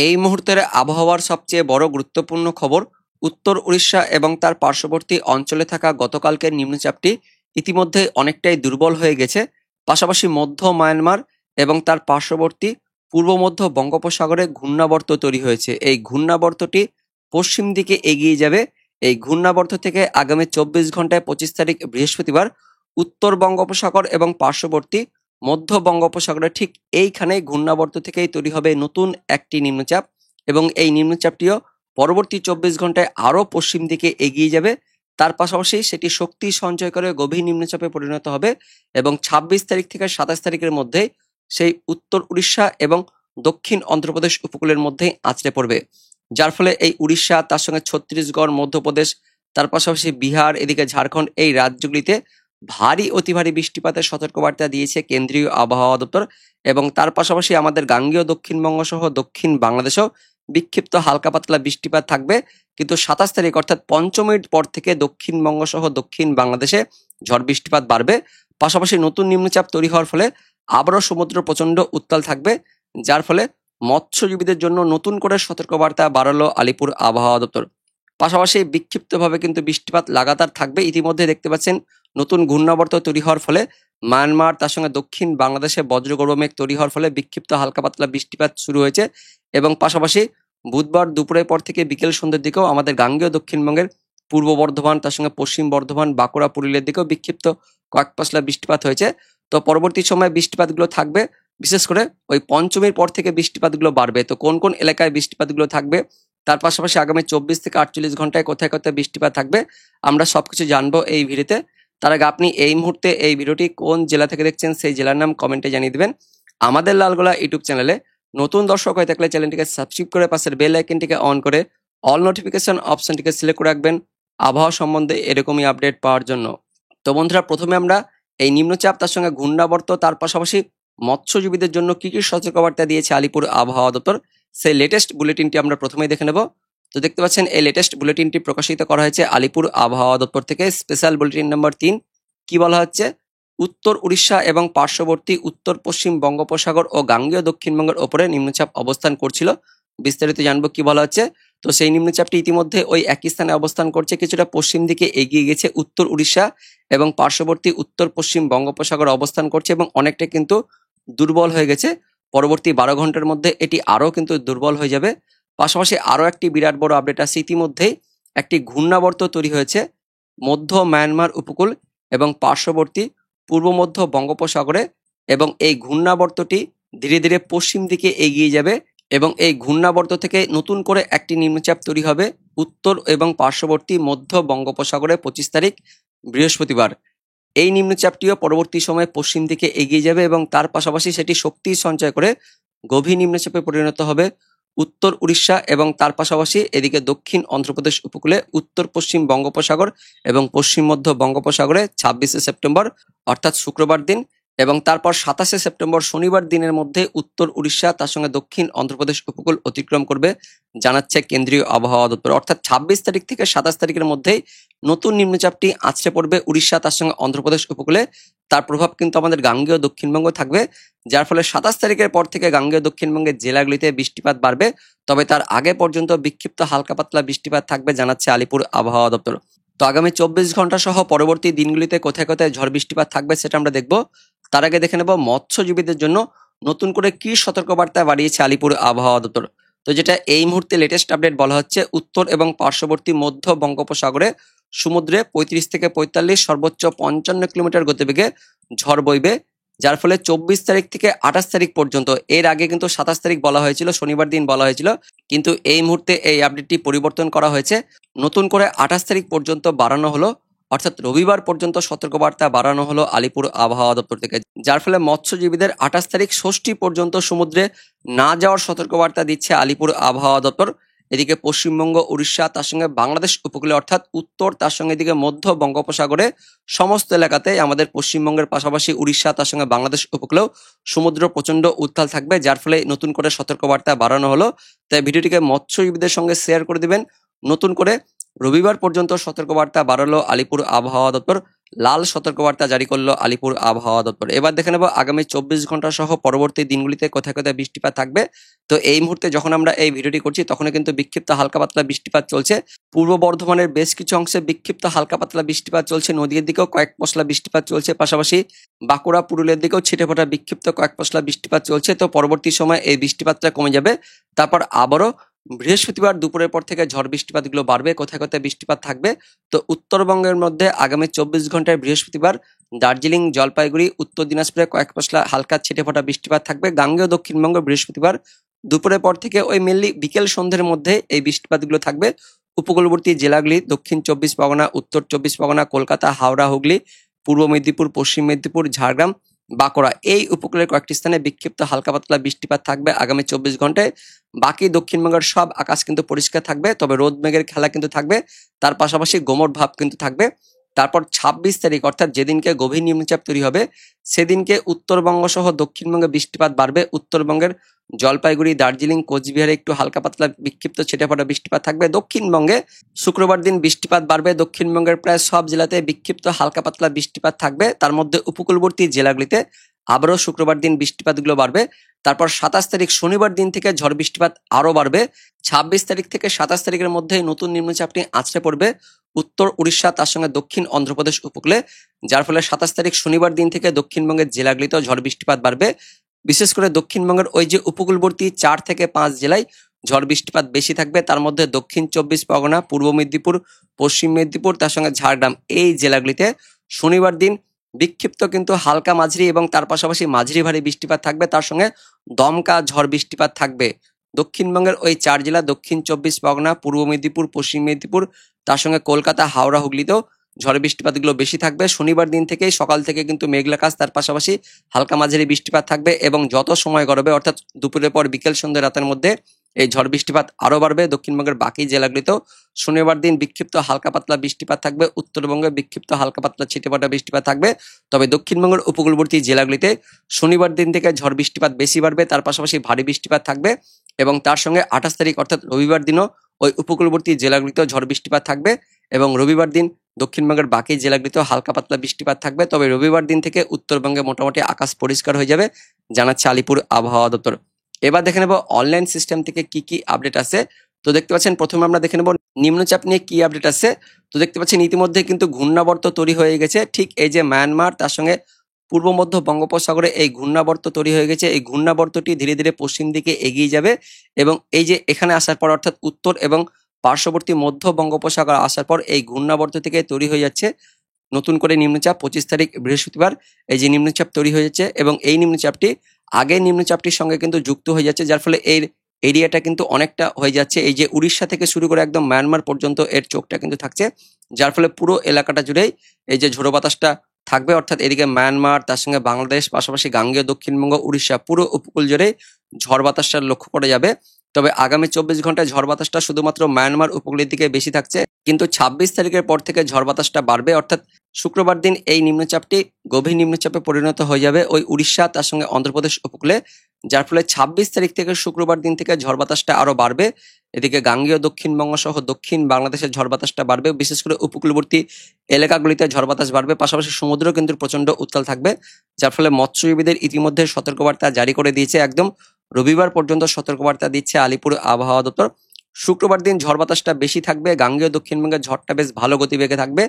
এই মুহূর্তের আবহাওয়ার সবচেয়ে বড় গুরুত্বপূর্ণ খবর, উত্তর উড়িষ্যা এবং তার পার্শ্ববর্তী অঞ্চলে থাকা গতকালকের নিম্নচাপটি ইতিমধ্যে অনেকটাই দুর্বল হয়ে গেছে। পাশাপাশি মধ্য মায়ানমার এবং তার পার্শ্ববর্তী পূর্ব মধ্য বঙ্গোপসাগরে ঘূর্ণাবর্ত তৈরি হয়েছে। এই ঘূর্ণাবর্তটি পশ্চিম দিকে এগিয়ে যাবে। এই ঘূর্ণাবর্ত থেকে আগামী 24 ঘন্টায় 25 তারিখ বৃহস্পতিবার উত্তর বঙ্গোপসাগর এবং পার্শ্ববর্তী মধ্য বঙ্গোপসাগরে ঠিক এইখানে ঘূর্ণাবর্ত থেকেই তৈরি হবে নতুন একটি নিম্নচাপ, এবং এই নিম্নচাপটিও পরবর্তী 24 ঘন্টায় আরো পশ্চিম দিকে এগিয়ে যাবে। তার পাশাপাশি সেটি শক্তি সঞ্চয় করে গভীর নিম্নচাপে পরিণত হবে এবং 26 তারিখ থেকে 27 তারিখের মধ্যে সেই উত্তর উড়িষ্যা এবং দক্ষিণ অন্ধ্রপ্রদেশ উপকূলের মধ্যেই আছড়ে পড়বে। যার ফলে এই উড়িষ্যা, তার সঙ্গে ছত্তিশগড়, মধ্যপ্রদেশ, তার পাশাপাশি বিহার, এদিকে ঝাড়খণ্ড, এই রাজ্যগুলিতে ভারী অতি ভারী বৃষ্টিপাতের সতর্কবার্তা দিয়েছে কেন্দ্রীয় আবহাওয়া দপ্তর। এবং তার পাশাপাশি আমাদের গাঙ্গেয় দক্ষিণবঙ্গ সহ দক্ষিণ বাংলাদেশেও বিক্ষিপ্ত হালকা পাতলা বৃষ্টিপাত থাকবে। কিন্তু 27 তারিখ অর্থাৎ পঞ্চমীর পর থেকে দক্ষিণবঙ্গ সহ দক্ষিণ বাংলাদেশে ঝড় বৃষ্টিপাত বাড়বে। পাশাপাশি নতুন নিম্নচাপ তৈরি হওয়ার ফলে আবারও সমুদ্র প্রচন্ড উত্তাল থাকবে, যার ফলে মৎস্যজীবীদের জন্য নতুন করে সতর্কবার্তা বাড়ালো আলিপুর আবহাওয়া দপ্তর। পাশাপাশি বিক্ষিপ্তভাবে কিন্তু বৃষ্টিপাত লাগাতার থাকবে। ইতিমধ্যে দেখতে পাচ্ছেন নতুন ঘূর্ণাবর্ত তৈরি হওয়ার ফলে মায়ানমার, তার সঙ্গে দক্ষিণ বাংলাদেশে বজ্রগর্ভ মেঘ তৈরি হওয়ার ফলে বিক্ষিপ্ত হালকা পাতলা বৃষ্টিপাত শুরু হয়েছে। এবং পাশাপাশি বুধবার দুপুরের পর থেকে বিকেল সন্ধ্যের দিকেও আমাদের গাঙ্গেয় দক্ষিণবঙ্গের পূর্ব বর্ধমান, তার সঙ্গে পশ্চিম বর্ধমান, বাঁকুড়া, পুরুলিয়ার দিকেও বিক্ষিপ্ত কয়েক পশলা বৃষ্টিপাত হয়েছে। তো পরবর্তী সময়ে বৃষ্টিপাতগুলো থাকবে, বিশেষ করে ওই পঞ্চমীর পর থেকে বৃষ্টিপাতগুলো বাড়বে। তো কোন কোন এলাকায় বৃষ্টিপাতগুলো থাকবে, তার পাশাপাশি আগামী 24 থেকে 48 ঘন্টায় কোথায় কোথায় বৃষ্টিপাত থাকবে, আমরা সবকিছু জানবো এই ভিডিওতে। তার আগে আপনি এই মুহূর্তে এই ভিডিওটি কোন জেলা থেকে দেখছেন সেই জেলার নাম কমেন্টে জানিয়ে দিবেন। আমাদের লালগোলা ইউটিউব চ্যানেলে নতুন দর্শক হয়ে থাকলে চ্যানেলটিকে সাবস্ক্রাইব করে পাশের বেল আইকনটিকে অন করে অল নোটিফিকেশন অপশনটিকে সিলেক্ট করে রাখবেন আবহাওয়া সম্বন্ধে এরকমই আপডেট পাওয়ার জন্য। তো বন্ধুরা, প্রথমে আমরা এই নিম্নচাপ, তার সঙ্গে ঘূর্ণাবর্ত, তার পাশাপাশি মৎস্যজীবীদের জন্য কি কি সতর্কবার্তা দিয়েছে আলিপুর আবহাওয়া দপ্তর, সেই লেটেস্ট বুলেটিনটি আমরা প্রথমেই দেখে নেব। তো দেখতে পাচ্ছেন এই লেটেস্ট বুলেটিনটি প্রকাশিত করা হয়েছে আলিপুর আবহাওয়া দপ্তর থেকে। স্পেশাল বুলেটিন নাম্বার 3 কি বলা হচ্ছে, উত্তর উড়িষ্যা এবং পার্শ্ববর্তী উত্তর পশ্চিম বঙ্গোপসাগর ও গাঙ্গেয় দক্ষিণবঙ্গের ওপরে নিম্নচাপ অবস্থান করছিল। বিস্তারিত জানবো কি বলা হচ্ছে। তো সেই নিম্নচাপটি ইতিমধ্যে ওই একই স্থানে অবস্থান করছে, কিছুটা পশ্চিম দিকে এগিয়ে গেছে উত্তর উড়িষ্যা এবং পার্শ্ববর্তী উত্তর পশ্চিম বঙ্গোপসাগর অবস্থান করছে এবং অনেকটা কিন্তু দুর্বল হয়ে গেছে। পরবর্তী 12 ঘন্টার মধ্যে এটি আরো কিন্তু দুর্বল হয়ে যাবে। পাশাপাশি আরো একটি বিরাট বড় আপডেট আছে, ইতিমধ্যেই একটি ঘূর্ণাবর্ত তৈরি হয়েছে মধ্য মায়ানমার উপকূল এবং পার্শ্ববর্তী পূর্ব মধ্য বঙ্গোপসাগরে, এবং এই ঘূর্ণাবর্তটি ধীরে ধীরে পশ্চিম দিকে এগিয়ে যাবে এবং এই ঘূর্ণাবর্ত থেকে নতুন করে একটি নিম্নচাপ তৈরি হবে উত্তর এবং পার্শ্ববর্তী মধ্য বঙ্গোপসাগরে 25 তারিখ বৃহস্পতিবার। এই নিম্নচাপটিও পরবর্তী সময়ে পশ্চিম দিকে এগিয়ে যাবে এবং তার পাশাপাশি সেটি শক্তি সঞ্চয় করে গভীর নিম্নচাপে পরিণত হবে উত্তর উড়িষ্যা এবং তার পাশাপাশি এদিকে দক্ষিণ অন্ধ্রপ্রদেশ উপকূলে, উত্তর পশ্চিম বঙ্গোপসাগর এবং পশ্চিম মধ্য বঙ্গোপসাগরে 26শে সেপ্টেম্বর অর্থাৎ শুক্রবার দিন, এবং তারপর 27শে সেপ্টেম্বর শনিবার দিনের মধ্যে উত্তর উড়িষ্যা, তার সঙ্গে দক্ষিণ অন্ধ্রপ্রদেশ উপকূল অতিক্রম করবে জানাচ্ছে কেন্দ্রীয় আবহাওয়া দপ্তর। অর্থাৎ 26 তারিখ থেকে 27 তারিখের মধ্যেই নতুন নিম্নচাপটি আছড়ে পড়বে উড়িষ্যা, তার সঙ্গে অন্ধ্রপ্রদেশ উপকূলে। তার প্রভাব কিন্তু আমাদের গাঙ্গেয় দক্ষিণবঙ্গ থাকবে, যার ফলে 27 তারিখের পর থেকে গাঙ্গেয় দক্ষিণবঙ্গের জেলাগুলিতে বৃষ্টিপাত বাড়বে। তবে তার আগে পর্যন্ত বিক্ষিপ্ত হালকা পাতলা বৃষ্টিপাত থাকবে জানাচ্ছে আলিপুর আবহাওয়া দপ্তর। তো আগামী 24 ঘন্টা সহ পরবর্তী দিনগুলিতে কোথায় কোথায় ঝড় বৃষ্টিপাত থাকবে সেটা আমরা দেখব। তার আগে দেখে নেব মৎস্যজীবীদের জন্য নতুন করে কি সতর্কবার্তা বাড়িয়েছে আলিপুর আবহাওয়া দপ্তর। তো যেটা এই মুহূর্তে লেটেস্ট আপডেট বলা হচ্ছে, উত্তর এবং পার্শ্ববর্তী মধ্য বঙ্গোপসাগরে সমুদ্রে 35 থেকে 45 সর্বোচ্চ 55 কিলোমিটার গতিবেগে ঝড় বইবে, যার ফলে 24 তারিখ থেকে 28 তারিখ পর্যন্ত, এর আগে কিন্তু 27 তারিখ বলা হয়েছিল, শনিবার দিন বলা হয়েছিল, কিন্তু এই মুহূর্তে এই আপডেটটি পরিবর্তন করা হয়েছে, নতুন করে 28 তারিখ পর্যন্ত বাড়ানো হলো, অর্থাৎ রবিবার পর্যন্ত সতর্কবার্তা বাড়ানো হলো আলিপুর আবহাওয়া দপ্তর থেকে। যার ফলে মৎস্যজীবীদের 28 তারিখ ষষ্ঠী পর্যন্ত সমুদ্রে না যাওয়ার সতর্কবার্তা দিচ্ছে আলিপুর আবহাওয়া দপ্তর। এদিকে পশ্চিমবঙ্গ, উড়িষ্যা, তার সঙ্গে বাংলাদেশ উপকূলে অর্থাৎ উত্তর, তার সঙ্গে এদিকে মধ্য বঙ্গোপসাগরে সমস্ত এলাকাতে আমাদের পশ্চিমবঙ্গের পাশাপাশি উড়িষ্যা, তার সঙ্গে বাংলাদেশ উপকূলেও সমুদ্র প্রচন্ড উত্তাল থাকবে, যার ফলে নতুন করে সতর্কবার্তা বাড়ানো হলো। তাই ভিডিওটিকে মৎস্যজীবীদের সঙ্গে শেয়ার করে দিবেন। নতুন করে রবিবার পর্যন্ত সতর্কবার্তা বাড়ালো আলিপুর আবহাওয়া দপ্তর। লাল সতর্কবার্তা জারি করলো আলিপুর আবহাওয়া দপ্তর। এবার দেখে নেব আগামী 24 ঘন্টা সহ পরবর্তী দিনগুলিতে কোথায় কোথায় বৃষ্টিপাত থাকবে। তো এই মুহূর্তে যখন আমরা এই ভিডিওটি করছি তখন কিন্তু বিক্ষিপ্ত হালকা পাতলা বৃষ্টিপাত চলছে। পূর্ব বর্ধমানের বেশ কিছু অংশে বিক্ষিপ্ত হালকা পাতলা বৃষ্টিপাত চলছে, নদীর দিকেও কয়েক পশলা বৃষ্টিপাত চলছে, পাশাপাশি বাঁকুড়া পুরুলিয়ার দিকেও ছিটেফোঁটা বিক্ষিপ্ত কয়েক পশলা বৃষ্টিপাত চলছে। তো পরবর্তী সময় এই বৃষ্টিপাতটা কমে যাবে, তারপর আবারও বৃহস্পতিবার দুপুরের পর থেকে ঝড় বৃষ্টিপাতগুলো বাড়বে। কোথায় কোথায় বৃষ্টিপাত থাকবে, তো উত্তরবঙ্গের মধ্যে আগামী 24 ঘন্টায় বৃহস্পতিবার দার্জিলিং, জলপাইগুড়ি, উত্তর দিনাজপুরে কয়েক পশলা হালকা ছিটেফোঁটা বৃষ্টিপাত থাকবে। গাঙ্গেয় দক্ষিণবঙ্গ বৃহস্পতিবার দুপুরের পর থেকে ওই মেনলি বিকেল সন্ধ্যের মধ্যে এই বৃষ্টিপাতগুলো থাকবে। উপকূলবর্তী জেলাগুলি দক্ষিণ 24 পরগনা, উত্তর 24 পরগনা, কলকাতা, হাওড়া, হুগলি, পূর্ব মেদিনীপুর, পশ্চিম মেদিনীপুর, ঝাড়গ্রাম, বাঁকুড়া, এই উপকূলের কয়েকটি স্থানে বিক্ষিপ্ত হালকা পাতলা বৃষ্টিপাত থাকবে আগামী 24 ঘন্টায়। বাকি দক্ষিণবঙ্গের সব আকাশ কিন্তু পরিষ্কার থাকবে, তবে রোদ মেঘের খেলা কিন্তু থাকবে, তার পাশাপাশি গোমট ভাব কিন্তু থাকবে। তারপর 26 তারিখ অর্থাৎ যেদিনকে গভীর নিম্নচাপ তৈরি হবে সেদিনকে উত্তরবঙ্গ সহ দক্ষিণবঙ্গে বৃষ্টিপাত বাড়বে। উত্তরবঙ্গের জলপাইগুড়ি, দার্জিলিং, কোচবিহারে একটু হালকা পাতলা বিক্ষিপ্ত ছিটেফোঁটা বৃষ্টিপাত থাকবে। দক্ষিণবঙ্গে শুক্রবার দিন বৃষ্টিপাত বাড়বে, দক্ষিণবঙ্গের প্রায় সব জেলাতে বিক্ষিপ্ত হালকা পাতলা বৃষ্টিপাত থাকবে, তার মধ্যে উপকূলবর্তী জেলাগুলিতে আবারও শুক্রবার দিন বৃষ্টিপাতগুলো বাড়বে। তারপর 27 তারিখ শনিবার দিন থেকে ঝড় বৃষ্টিপাত আরও বাড়বে। 26 তারিখ থেকে 27 তারিখের মধ্যে নতুন নিম্নচাপটি আছড়ে পড়বে উত্তর উড়িষ্যা, তার সঙ্গে দক্ষিণ অন্ধ্রপ্রদেশ উপকূলে, যার ফলে 27 তারিখ শনিবার দিন থেকে দক্ষিণবঙ্গের জেলাগুলিতেও ঝড় বৃষ্টিপাত বাড়বে। বিশেষ করে দক্ষিণবঙ্গের ওই যে উপকূলবর্তী 4 থেকে 5 জেলায় ঝড় বৃষ্টিপাত বেশি থাকবে, তার মধ্যে দক্ষিণ 24 পরগনা, পূর্ব মেদিনীপুর, পশ্চিম মেদিনীপুর, তার সঙ্গে ঝাড়গ্রাম, এই জেলাগুলিতে শনিবার দিন বিক্ষিপ্ত কিন্তু হালকা মাঝারি এবং তার পাশাপাশি মাঝারি ভারী বৃষ্টিপাত থাকবে, তার সঙ্গে দমকা ঝড় বৃষ্টিপাত থাকবে। দক্ষিণবঙ্গের ওই 4 জেলা দক্ষিণ 24 পরগনা, পূর্ব মেদিনীপুর, পশ্চিম মেদিনীপুর, তার সঙ্গে কলকাতা, হাওড়া, হুগলিতেও ঝড় বৃষ্টিপাতগুলো বেশি থাকবে। শনিবার দিন থেকেই সকাল থেকে কিন্তু মেঘলা আকাশ, তার পাশাপাশি হালকা মাঝারি বৃষ্টিপাত থাকবে এবং যত সময় গড়বে অর্থাৎ দুপুরের পর বিকেল সন্ধ্যা রাতের মধ্যে এই ঝড় বৃষ্টিপাত আরও বাড়বে। দক্ষিণবঙ্গের বাকি জেলাগুলিতেও শনিবার দিন বিক্ষিপ্ত হালকা পাতলা বৃষ্টিপাত থাকবে, উত্তরবঙ্গে বিক্ষিপ্ত হালকা পাতলা ছিটেফোঁটা বৃষ্টিপাত থাকবে, তবে দক্ষিণবঙ্গের উপকূলবর্তী জেলাগুলিতে শনিবার দিন থেকে ঝড় বৃষ্টিপাত বেশি বাড়বে, তার পাশাপাশি ভারী বৃষ্টিপাত থাকবে এবং তার সঙ্গে 28 তারিখ অর্থাৎ রবিবার দিনও ওই উপকূলবর্তী জেলাগুলিতেও ঝড় বৃষ্টিপাত থাকবে এবং রবিবার দিন দক্ষিণবঙ্গের বাকি জেলাগুলিতেও হালকা পাতলা বৃষ্টিপাত থাকবে। তবে রবিবার দিন থেকে উত্তরবঙ্গে মোটামুটি আকাশ পরিষ্কার হয়ে যাবে, জানাচ্ছে আলিপুর আবহাওয়া দপ্তর। এবার দেখে নেব অনলাইন সিস্টেম থেকে কি কি আপডেট আছে। তো দেখতে পাচ্ছেন প্রথমে আমরা দেখে নেব নিম্নচাপ নিয়ে কি আপডেট আছে। তো দেখতে পাচ্ছেন ইতিমধ্যে কিন্তু ঘূর্ণাবর্ত তৈরি হয়ে গেছে, ঠিক এই যে মায়ানমার, তার সঙ্গে পূর্ব মধ্য বঙ্গোপসাগরে এই ঘূর্ণাবর্ত তৈরি হয়ে গেছে। এই ঘূর্ণাবর্তটি ধীরে ধীরে পশ্চিম দিকে এগিয়ে যাবে এবং এই যে এখানে আসার পর অর্থাৎ উত্তর এবং পার্শ্ববর্তী মধ্য বঙ্গোপসাগর আসার পর এই ঘূর্ণাবর্ত থেকে তৈরি হয়ে যাচ্ছে নতুন করে নিম্নচাপ। 25 তারিখ বৃহস্পতিবার এই যে নিম্নচাপ তৈরি হয়ে যাচ্ছে এবং এই নিম্নচাপটি আগের নিম্নচাপটির সঙ্গে কিন্তু যুক্ত হয়ে যাচ্ছে, যার ফলে এর এরিয়াটা কিন্তু অনেকটা হয়ে যাচ্ছে। এই যে উড়িষ্যা থেকে শুরু করে একদম মায়ানমার পর্যন্ত এর চোখটা কিন্তু থাকছে, যার ফলে পুরো এলাকাটা জুড়েই এই যে ঝোড়ো বাতাসটা থাকবে, অর্থাৎ এদিকে মায়ানমার, তার সঙ্গে বাংলাদেশ, পাশাপাশি গাঙ্গেয় দক্ষিণবঙ্গ, উড়িষ্যা পুরো উপকূল জুড়ে ঝড় বাতাসটা লক্ষ্য করা যাবে। তবে আগামী 24 ঘন্টায় ঝড় বাতাসটা শুধুমাত্র মায়ানমার উপকূলের দিকে বেশি থাকছে, কিন্তু 26 তারিখের পর থেকে ঝড় বাতাসটা বাড়বে, অর্থাৎ শুক্রবার দিন এই নিম্নচাপটি গভীর নিম্নচাপে পরিণত হয়ে যাবে ওই উড়িষ্যা, তার সঙ্গে অন্ধ্রপ্রদেশ উপকূলে, যার ফলে 26 তারিখ থেকে শুক্রবার দিন থেকে ঝড় বাতাসটা আরো বাড়বে। এদিকে গাঙ্গেয় দক্ষিণবঙ্গ সহ দক্ষিণ বাংলাদেশের ঝড় বাতাসটা বাড়বে, বিশেষ করে উপকূলবর্তী এলাকাগুলিতে ঝড় বাতাস বাড়বে, পাশাপাশি সমুদ্র কিন্তু প্রচন্ড উত্তাল থাকবে, যার ফলে মৎস্যজীবীদের ইতিমধ্যে সতর্কবার্তা জারি করে দিয়েছে। একদম রবিবার পর্যন্ত সতর্কবার্তা দিচ্ছে আলিপুর আবহাওয়া দপ্তর। শুক্রবার দিন ঝড় বাতাসটা বেশি থাকবে, গাঙ্গেয় দক্ষিণবঙ্গের ঝড়টা বেশ ভালো গতিবেগে থাকবে,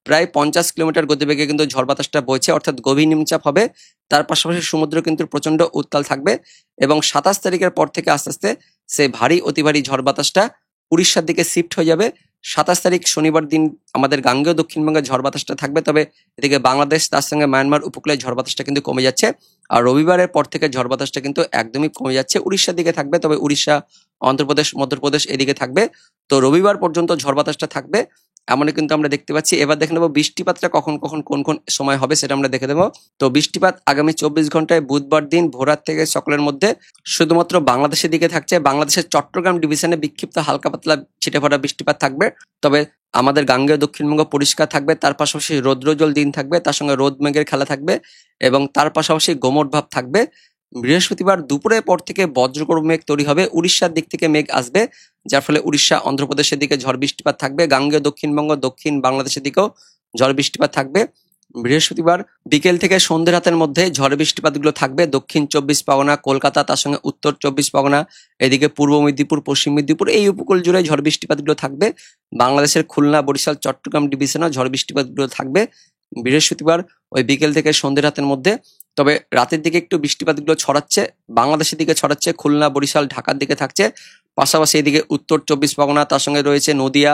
প্রায় 50 কিলোমিটার গতিবেগে কিন্তু ঝড় বাতাসটা বইছে, অর্থাৎ গভীর নিম্নচাপ হবে, তার পাশাপাশি সমুদ্র কিন্তু প্রচন্ড উত্তাল থাকবে এবং 27 তারিখের পর থেকে আস্তে আস্তে সেই ভারী অতি ভারী ঝড় বাতাসটা উড়িষ্যার দিকে শিফট হয়ে যাবে। 27 তারিখ শনিবার দিন আমাদের গাঙ্গেয় দক্ষিণবঙ্গের ঝড় বাতাসটা থাকবে, তবে এদিকে বাংলাদেশ, তার সঙ্গে মায়ানমার উপকূলে ঝড় বাতাসটা কিন্তু কমে যাচ্ছে। আর রবিবারের পর থেকে ঝড় বাতাসটা কিন্তু একদমই কমে যাচ্ছে, উড়িষ্যার দিকে থাকবে, তবে উড়িষ্যা, অন্ধ্রপ্রদেশ, মধ্যপ্রদেশ এদিকে থাকবে। তো রবিবার পর্যন্ত ঝড় বাতাসটা থাকবে এমনই কিন্তু আমরা দেখতে পাচ্ছি। এবার দেখে নেবো বৃষ্টিপাতটা কখন কখন কোন কোন সময় হবে সেটা আমরা দেখে দেবো। তো বৃষ্টিপাত আগামী 24 ঘন্টায় বুধবার দিন ভোররাত থেকে সকালের মধ্যে শুধুমাত্র বাংলাদেশের দিকে থাকছে। বাংলাদেশের চট্টগ্রাম ডিভিশনে বিক্ষিপ্ত হালকা পাতলা ছিটেফোঁটা বৃষ্টিপাত থাকবে, তবে আমাদের গাঙ্গেয় দক্ষিণবঙ্গ পরিষ্কার থাকবে, তার পাশাপাশি রৌদ্রোজ্জ্বল দিন থাকবে, তার সঙ্গে রোদ মেঘের খেলা থাকবে এবং তার পাশাপাশি গোমট ভাব থাকবে। বৃহস্পতিবার দুপুরের পর থেকে বজ্রগর্ভ মেঘ তৈরি হবে, উড়িষ্যার দিক থেকে মেঘ আসবে, যার ফলে উড়িষ্যা, অন্ধ্রপ্রদেশের দিকে ঝড় বৃষ্টিপাত থাকবে, গাঙ্গেয় দক্ষিণবঙ্গ, দক্ষিণ বাংলাদেশের দিকেও ঝড় বৃষ্টিপাত থাকবে। বৃহস্পতিবার বিকেল থেকে সন্ধ্যে রাতের মধ্যে ঝড় বৃষ্টিপাতগুলো থাকবে দক্ষিণ 24 পরগনা, কলকাতা, তার সঙ্গে উত্তর 24 পরগনা, এদিকে পূর্ব মেদিনীপুর, পশ্চিম মেদিনীপুর এই উপকূল জুড়ে ঝড় বৃষ্টিপাতগুলো থাকবে। বাংলাদেশের খুলনা, বরিশাল, চট্টগ্রাম ডিভিশনেও ঝড় বৃষ্টিপাতগুলো থাকবে বৃহস্পতিবার ওই বিকেল থেকে সন্ধ্যে রাতের মধ্যে। তবে রাতের দিকে একটু বৃষ্টিপাতগুলো ছড়াচ্ছে, বাংলাদেশের দিকে ছড়াচ্ছে, খুলনা, বরিশাল, ঢাকার দিকে থাকছে। পাশাপাশি এদিকে উত্তর 24 পরগনা, তার সঙ্গে রয়েছে নদিয়া,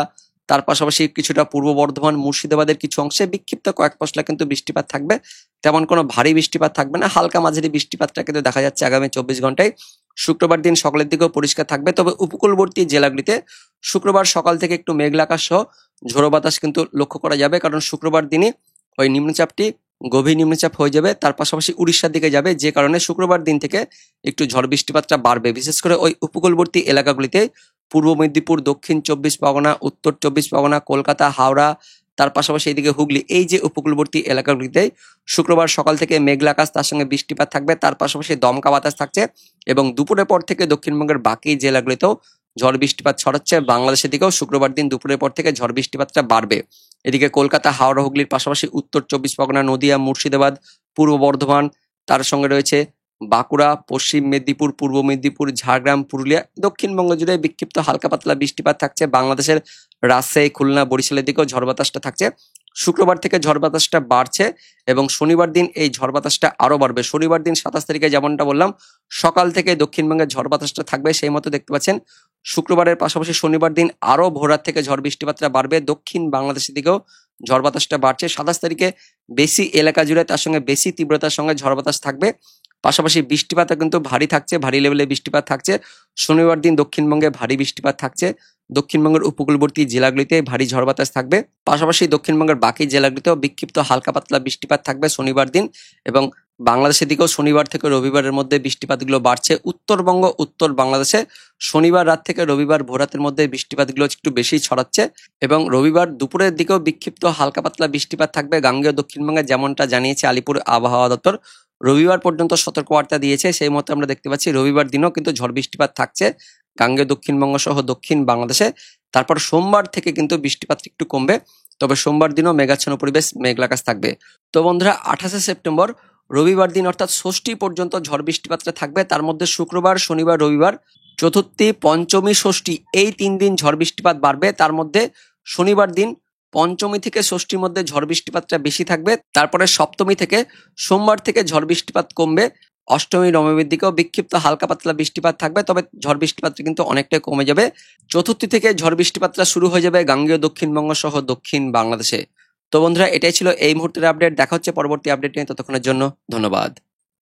তার পাশাপাশি কিছুটা পূর্ব বর্ধমান, মুর্শিদাবাদের কিছু অংশে বিক্ষিপ্ত কয়েক পশলা কিন্তু বৃষ্টিপাত থাকবে। তেমন কোনো ভারী বৃষ্টিপাত থাকবে না, হালকা মাঝারি বৃষ্টিপাতটা কিন্তু দেখা যাচ্ছে আগামী 24 ঘন্টায়। শুক্রবার দিন সকালের দিকেও পরিষ্কার থাকবে, তবে উপকূলবর্তী জেলাগুলিতে শুক্রবার সকাল থেকে একটু মেঘলা আকাশ সহ ঝোড়ো বাতাস কিন্তু লক্ষ্য করা যাবে, কারণ শুক্রবার দিনই ওই নিম্নচাপটি গভীর নিম্নচাপ হয়ে যাবে, তার পাশাপাশি উড়িষ্যার দিকে যাবে, যে কারণে শুক্রবার দিন থেকে একটু ঝড় বৃষ্টিপাতটা বাড়বে, বিশেষ করে ওই উপকূলবর্তী এলাকাগুলিতে পূর্ব মেদিনীপুর, দক্ষিণ 24 পরগনা, উত্তর 24 পরগনা, কলকাতা, হাওড়া, তার পাশাপাশি এদিকে হুগলি, এই যে উপকূলবর্তী এলাকাগুলিতে শুক্রবার সকাল থেকে মেঘলা আকাশ, তার সঙ্গে বৃষ্টিপাত থাকবে, তার পাশাপাশি দমকা বাতাস থাকছে এবং দুপুরের পর থেকে দক্ষিণবঙ্গের বাকি জেলাগুলিতেও ঝড় বৃষ্টিপাত ছড়াচ্ছে। বাংলাদেশের দিকেও শুক্রবার দিন দুপুরের পর থেকে ঝড় বৃষ্টিপাতটা বাড়বে। এদিকে কলকাতা, হাওড়া, হুগলির পাশাপাশি উত্তর 24 পরগনা, নদিয়া, মুর্শিদাবাদ, পূর্ব বর্ধমান, তার সঙ্গে রয়েছে বাঁকুড়া, পশ্চিম মেদিনীপুর, পূর্ব মেদিনীপুর, ঝাড়গ্রাম, পুরুলিয়া, দক্ষিণবঙ্গ জুড়ে বিক্ষিপ্ত হালকা পাতলা বৃষ্টিপাত থাকছে। বাংলাদেশের রাজশাহী, খুলনা, বরিশালের দিকেও ঝড় বাতাসটা থাকছে। শুক্রবার থেকে ঝড় বাতাসটা বাড়ছে এবং শনিবার দিন এই ঝড় বাতাসটা আরো বাড়বে। শনিবার দিন 27 তারিখে যেমনটা বললাম সকাল থেকে দক্ষিণবঙ্গের ঝড় বাতাসটা থাকবে, সেই মতো দেখতে পাচ্ছেন শুক্রবারের পাশাপাশি শনিবার দিন আরো ভোররাত থেকে ঝড় বৃষ্টিপাতটা বাড়বে, দক্ষিণ বাংলাদেশের দিকেও ঝড় বাতাসটা বাড়ছে। 27 তারিখে বেশি এলাকা জুড়ে তার সঙ্গে বেশি তীব্রতার সঙ্গে ঝড় বাতাস থাকবে, পাশাপাশি বৃষ্টিপাতও কিন্তু ভারী থাকছে, ভারী লেভেলে বৃষ্টিপাত থাকছে। শনিবার দিন দক্ষিণবঙ্গে ভারী বৃষ্টিপাত থাকছে, দক্ষিণবঙ্গের উপকূলবর্তী জেলাগুলিতে ভারী ঝড় বাতাস থাকবে, পাশাপাশি দক্ষিণবঙ্গের বাকি জেলাগুলিতেও বিক্ষিপ্ত হালকা পাতলা বৃষ্টিপাত থাকবে শনিবার দিন। এবং বাংলাদেশের দিকেও শনিবার থেকে রবিবারের মধ্যে বৃষ্টিপাতগুলো বাড়ছে। উত্তরবঙ্গ, উত্তর বাংলাদেশে শনিবার রাত থেকে রবিবার ভোরাতের মধ্যে বৃষ্টিপাতগুলো একটু বেশি ছড়াচ্ছে এবং রবিবার দুপুরের দিকেও বিক্ষিপ্ত হালকা পাতলা বৃষ্টিপাত থাকবে গাঙ্গেয় দক্ষিণবঙ্গে, যেমনটা জানিয়েছে আলিপুর আবহাওয়া দপ্তর। রবিবার পর্যন্ত সতর্কবার্তা দিয়েছে, সেই মতো আমরা দেখতে পাচ্ছি রবিবার দিনও কিন্তু ঝড় বৃষ্টিপাত থাকছে গাঙ্গেয় দক্ষিণবঙ্গ সহ দক্ষিণ বাংলাদেশে। তারপর সোমবার থেকে কিন্তু বৃষ্টিপাত একটু কমবে, তবে সোমবার দিনও মেঘাচ্ছন্ন পরিবেশ, মেঘলা আকাশ থাকবে। তো বন্ধুরা, 28শে সেপ্টেম্বর রবিবার দিন অর্থাৎ ষষ্ঠী পর্যন্ত ঝড় বৃষ্টিপাতটা থাকবে। তার মধ্যে শুক্রবার, শনিবার, রবিবার, চতুর্থী, পঞ্চমী, ষষ্ঠী এই 3 দিন ঝড় বৃষ্টিপাত বাড়বে। তার মধ্যে শনিবার দিন পঞ্চমী থেকে ষষ্ঠীর মধ্যে ঝড় বৃষ্টিপাতটা বেশি থাকবে, তারপরে সপ্তমী থেকে সোমবার থেকে ঝড় বৃষ্টিপাত কমবে। অষ্টমী, নবমীর দিকেও বিক্ষিপ্ত হালকা পাতলা বৃষ্টিপাত থাকবে, তবে ঝড় বৃষ্টিপাতটা কিন্তু অনেকটাই কমে যাবে। চতুর্থী থেকে ঝড় বৃষ্টিপাতটা শুরু হয়ে যাবে গাঙ্গেয় দক্ষিণবঙ্গ সহ দক্ষিণ বাংলাদেশে। তো বন্ধুরা, এটাই ছিল এই মুহূর্তের আপডেট। দেখা হচ্ছে পরবর্তী আপডেট নিয়ে, ততক্ষণের জন্য ধন্যবাদ।